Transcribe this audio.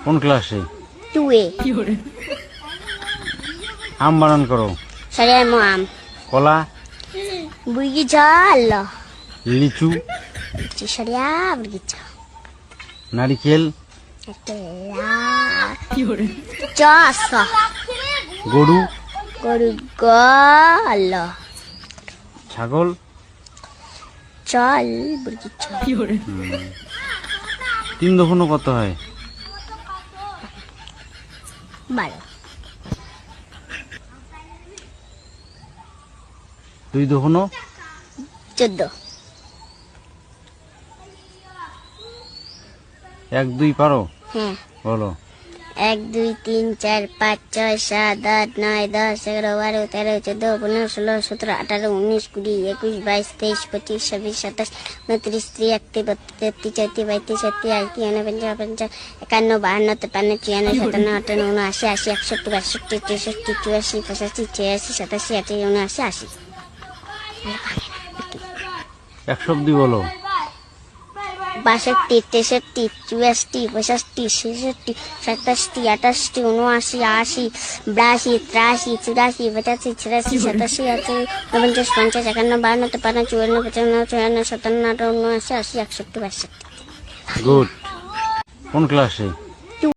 কোন ক্লাসে? 2A। আম বানান করো। Saya mau am. কলা, Bergijal. লিচু, Saya bergijal. নারিকেল, Jasa. গরু, Gorgal. ছাগল, Jal bergijal. 3 দোকানো কত হয়? 12। 2 দোকানো 14। 1 2 পারো? হ্যাঁ। বলো। 1 2 3 4 5 6 7 8 9 10 11 12 13 14 15 16 17 18 19 20 21 22 23 25 26 27 29 30 31 32 33 34 35 36 51 52 53 54 57 58 59 80 81 62 63 64 85 86 87 88 89 80। 100 অবধি বলো। 62 63 64 65 66 67 68 79 80 82 83 84 85 86 87 88 49 50 51 52 53 54 55 56 57 58 59 80 81 62 গুড। কোন ক্লাসে?